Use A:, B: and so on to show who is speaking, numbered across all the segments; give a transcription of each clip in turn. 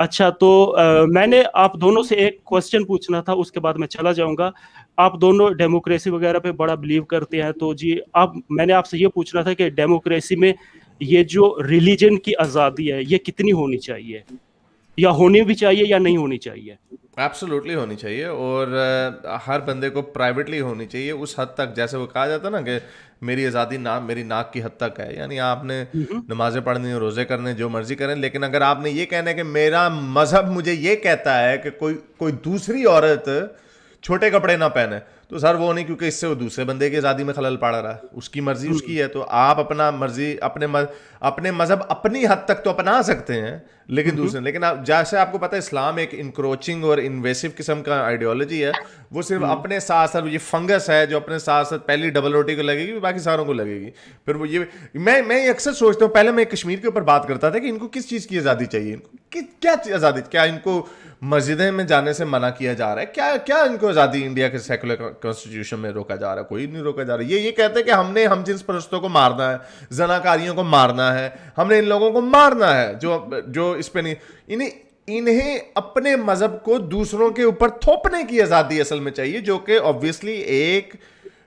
A: اچھا تو میں نے آپ دونوں سے ایک کوشچن پوچھنا تھا، اس کے بعد میں چلا جاؤں گا. آپ دونوں ڈیموکریسی وغیرہ پہ بڑا بلیو کرتے ہیں، تو جی میں نے آپ سے یہ پوچھنا تھا کہ ڈیموکریسی میں یہ جو ریلیجن کی آزادی ہے یہ کتنی ہونی چاہیے، یا ہونی بھی چاہیے یا نہیں ہونی چاہیے؟
B: ایبسولوٹلی ہونی چاہیے، اور ہر بندے کو پرائیویٹلی ہونی چاہیے اس حد تک، جیسے وہ کہا جاتا ہے نا کہ میری آزادی میری ناک کی حد تک ہے. یعنی آپ نے نمازیں پڑھنی، روزے کرنے، جو مرضی کریں، لیکن اگر آپ نے یہ کہنا ہے کہ میرا مذہب مجھے یہ کہتا ہے کہ کوئی دوسری عورت چھوٹے کپڑے نہ پہنے، تو سر وہ نہیں، کیونکہ اس سے وہ دوسرے بندے کی آزادی میں خلل پڑ رہا ہے. اس کی مرضی اس کی ہے، تو آپ اپنا مرضی اپنے مذہب اپنی حد تک تو اپنا سکتے ہیں، لیکن دوسرے، لیکن جیسے آپ کو پتہ ہے اسلام ایک انکروچنگ اور انویسو قسم کا آئیڈیالوجی ہے. وہ صرف اپنے ساتھ ساتھ یہ فنگس ہے جو اپنے ساتھ ساتھ پہلی ڈبل روٹی کو لگے گی، باقی ساروں کو لگے گی. پھر وہ یہ میں اکثر سوچتا ہوں، پہلے میں کشمیر کے اوپر بات کرتا تھا کہ ان کو کس چیز کی آزادی چاہیے، ان کو کیا آزادی، کیا ان کو مسجدیں میں جانے سے منع کیا جا رہا ہے، کیا ان کو آزادی انڈیا کے سیکولر کانسٹیٹیوشن میں روکا جا رہا ہے؟ کوئی نہیں روکا جا رہا. یہ کہتے ہیں کہ ہم نے ہم جنس پرستوں کو مارنا ہے، زناکاریوں کو مارنا ہے، ہم نے ان لوگوں کو مارنا ہے جو اس پہ نہیں. انہیں اپنے مذہب کو دوسروں کے اوپر تھوپنے کی آزادی اصل میں چاہیے، جو کہ آبویسلی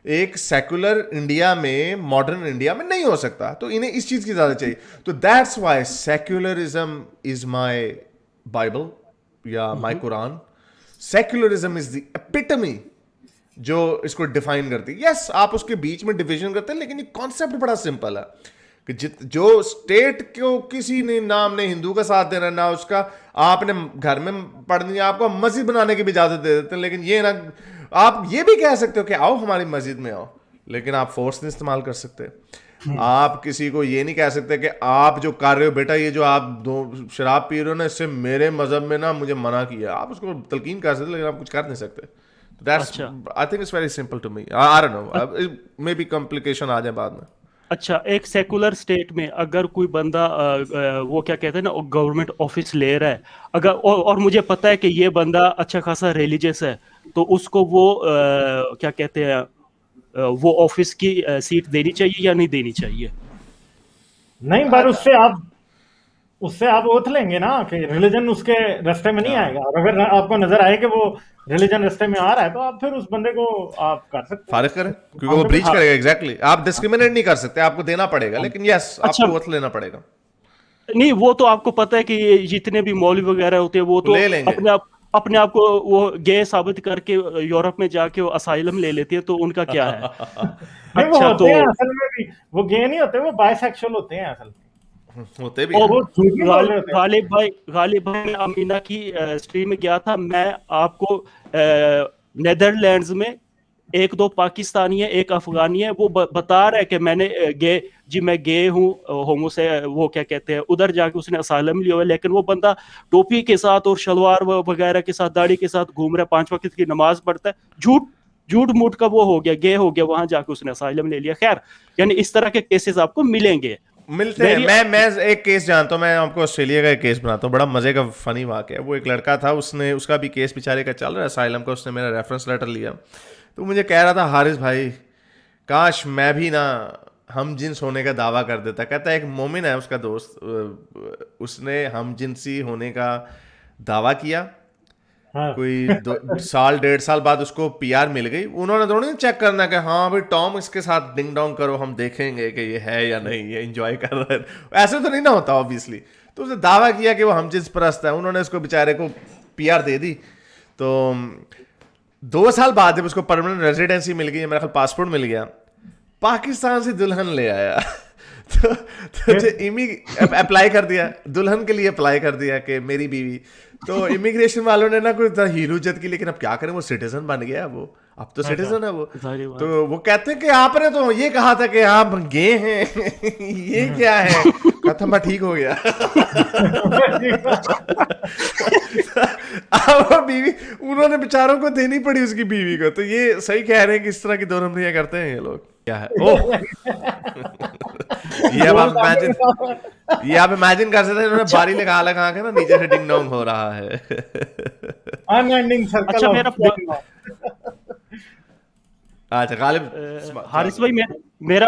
B: ایک سیکولر انڈیا میں، ماڈرن انڈیا میں نہیں ہو سکتا. تو انہیں اس چیز کی زیادہ چاہیے. تو that's why secularism is my Bible یا مائی قرآن. سیکولرزم از دی ایپیٹمی جو اس کو ڈیفائن کرتی ہے. یس آپ اس کے بیچ میں ڈویژن کرتے ہیں، لیکن یہ کانسیپٹ بڑا سمپل ہے کہ جو اسٹیٹ کو کسی نے نام نے ہندو کا ساتھ دینا، نہ اس کا آپ نے گھر میں پڑھنی ہے، آپ کو مسجد بنانے کی بھی اجازت دے دیتے ہیں، لیکن یہ نہ آپ یہ بھی کہہ سکتے ہو کہ آؤ ہماری مسجد میں آؤ، لیکن آپ فورس نہیں استعمال کر سکتے. آپ کسی کو یہ نہیں کہہ سکتے کہ آپ جو کر رہے ہو بیٹا، یہ جو آپ شراب پی رہے ہو نا، اس سے میرے مذہب میں نا مجھے منع کیا. آپ اس کو تلقین کر سکتے، لیکن آپ کچھ کر نہیں سکتے. That's,
A: اچھا
B: I think it's very simple to me. I don't know. Maybe complication آ جائے بعد میں.
A: اچھا، ایک سیکولر اسٹیٹ میں اگر کوئی بندہ وہ کیا کہتے ہیں نا گورنمنٹ آفس لے رہا ہے، اگر اور مجھے پتا ہے کہ یہ بندہ اچھا خاصا ریلیجیس ہے، تو اس کو وہ کیا کہتے ہیں وہ آفس کی سیٹ دینی چاہیے یا نہیں دینی چاہیے؟
C: نہیں، پر اس سے آپ اوتھ لیں گے نا کہ ریلیجن اس کے رستے میں نہیں آئے گا. اور اگر آپ کو نظر آئے کہ وہ ریلیجن رستے میں آ رہا ہے تو آپ پھر اس بندے کو آپ کر سکتے
B: فارغ کریں، کیونکہ وہ بریچ کرے گا. ایگزیکٹلی آپ ڈسکریمنیٹ نہیں کر سکتے، آپ کو دینا پڑے گا، لیکن یس آپ کو اوتھ لینا پڑے گا.
A: نہیں وہ تو آپ کو پتا ہے کہ جتنے بھی مولوی وغیرہ ہوتے ہیں وہ تو
B: لے لیں گے.
A: اپنے آپ کو وہ گے ثابت کر کے یورپ میں جا کے وہ اسائلم لے لیتے ہیں، تو ان کا کیا ہے؟
C: نہیں، وہ
A: اچھا تو
C: ہوتے ہیں اصل میں بھی، وہ گے نہیں ہوتے، وہ بائی سیکشل ہوتے ہیں اصل میں.
B: ہوتے بھی ہیں.
A: غالب بھائی میں امینہ کی اسٹریم میں گیا تھا، میں آپ کو نیدرلینڈز میں ایک دو پاکستانی ہے، ایک افغانی ہے، وہ بتا رہا ہے کہ میں نے میں گے ہوں ہومو سے، وہ کیا کہتے ہیں، ادھر جا کے اس نے اسائلم لیا ہوا ہے، لیکن وہ بندہ ٹوپی کے ساتھ اور شلوار وغیرہ کے ساتھ داڑھی کے ساتھ گھوم رہا ہے، 5 وقت کی نماز پڑھتا ہے، جھوٹ موٹ کا وہ ہو گیا، گے ہو گیا، وہاں جا کے اس نے اسائلم لے لیا. خیر یعنی اس طرح کے کیسز آپ کو ملیں گے.
B: ملتے ہیں. میں ایک کیس جانتا ہوں، میں آپ کو آسٹریلیا کا ایک کیس بناتا ہوں، بڑا مزے کا فنی واقعہ ہے. وہ ایک لڑکا تھا، اس کا بھی کیس بیچارے کا چل رہا ہے اسائلم کا. اس نے میرا ریفرنس لیٹر لیا، تو مجھے کہہ رہا تھا حارث بھائی کاش میں بھی نا ہم جنس ہونے کا دعویٰ کر دیتا. کہتا ہے ایک مومن ہے اس کا دوست، اس نے ہم جنسی ہونے کا دعویٰ کیا، کوئی 1.5 سال بعد اس کو پی آر مل گئی. انہوں نے تھوڑی چیک کرنا کہ ہاں بھائی ٹام اس کے ساتھ ڈنگ ڈونگ کرو، ہم دیکھیں گے کہ یہ ہے یا نہیں، یہ انجوائے کر رہا ہے. ایسے تو نہیں نہ ہوتا آبویسلی. تو اس نے دعویٰ کیا کہ وہ ہم جنس پرست ہے. انہوں نے اس کو بیچارے کو پی آر دے دی. تو 2 سال بعد جب اس کو پرماننٹ ریزیڈنسی مل گئی، میرا خیال پاسپورٹ مل گیا، پاکستان سے دلہن لے آیا. تو اپلائی کر دیا، دلہن کے لیے اپلائی کر دیا کہ میری بیوی. تو امیگریشن والوں نے نا کوئی ہیرو جت کی، لیکن اب کیا کریں، وہ سٹیزن بن گیا، وہ اب تو سٹیزن ہے وہ. تو وہ کہتے ہیں کہ آپ نے تو یہ کہا تھا کہ آپ گے ہیں، یہ کیا ہے؟ کہتا میں ٹھیک ہو گیا. بیوی انہوں نے بیچاروں کو دینی پڑی اس کی بیوی کو. تو یہ صحیح کہہ رہے ہیں کہ اس طرح کی دورمدیاں کرتے ہیں یہ لوگ. کیا ہے یہ آپ امیجن کر سکتے ہیں، انہوں نے باری لگا کے نا نیچے سے ڈنگ ڈونگ ہو رہا ہے.
A: اچھا
B: اچھا غالب
A: حارث بھائی، میرا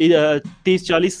A: 30-40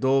B: 2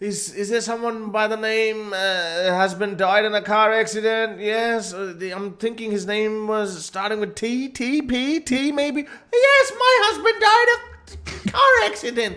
B: Is there someone by the name husband died in a car accident? Yes, I'm thinking his name was starting with T maybe. Yes, my husband died of car accident.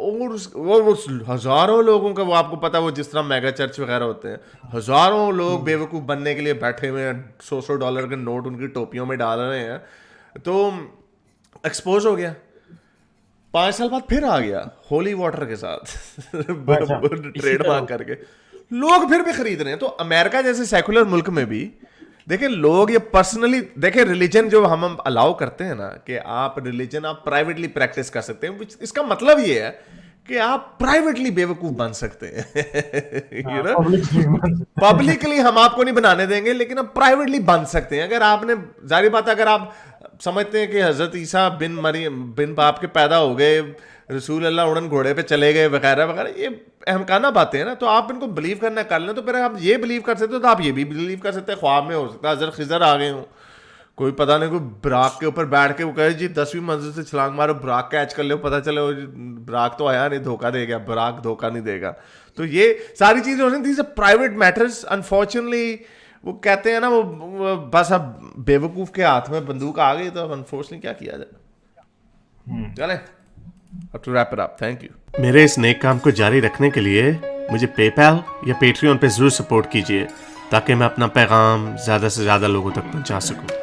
B: اور وہ ہزاروں لوگوں کا وہ آپ کو پتا وہ جس طرح میگا چرچ وغیرہ ہوتے ہیں ہزاروں لوگ بیوقوف بننے کے لیے بیٹھے ہوئے ہیں $100 کے نوٹ ان کی ٹوپیوں میں ڈال رہے ہیں تو ایکسپوز ہو گیا 5 سال بعد پھر آ گیا ہولی واٹر کے ساتھ ٹریڈ مارک کر کے لوگ پھر بھی خرید رہے ہیں. تو امریکہ جیسے سیکولر ملک میں بھی دیکھیں لوگ یہ پرسنلی دیکھیں ریلیجن جو ہم الاؤ کرتے ہیں نا کہ آپ ریلیجن آپ پرائیویٹلی پریکٹس کر سکتے ہیں اس کا مطلب یہ ہے کہ آپ پرائیویٹلی بیوقوف بن سکتے ہیں پبلکلی ہم آپ کو نہیں بنانے دیں گے لیکن آپ پرائیویٹلی بن سکتے ہیں. اگر آپ نے ظاہر بات ہے اگر آپ سمجھتے ہیں کہ حضرت عیسیٰ بن مریم بن باپ کے پیدا ہو گئے رسول اللہ اڑن گھوڑے پہ چلے گئے وغیرہ وغیرہ یہ احمقانہ باتیں ہیں نا تو آپ ان کو بلیو کرنا کر لیں تو پھر آپ یہ بلیو کر سکتے ہو تو آپ یہ بھی بلیو کر سکتے ہیں خواب میں ہو سکتا ہے حضرت خضر آ گئے ہوں کوئی پتہ نہیں کوئی براق کے اوپر بیٹھ کے وہ کہے جی 10ویں منزل سے چھلانگ مارو براق کیچ کر لو پتہ چلے براق تو آیا نہیں دھوکہ دے گا براق دھوکہ نہیں دے گا. تو یہ ساری چیزیں ہو سکتی ہیں پرائیویٹ میٹرز انفارچونیٹلی وہ کہتے ہیں نا وہ بس اب بیوقوف کے ہاتھ میں بندوق آ گئی تو اب انفارچونیٹلی کیا کیا جائے. چلیں اب to wrap it up. Thank you. میرے اس نیک کام کو جاری رکھنے کے لیے مجھے پے پیل یا پیٹریون پہ ضرور سپورٹ کیجیے تاکہ میں اپنا پیغام زیادہ سے زیادہ لوگوں تک پہنچا سکوں.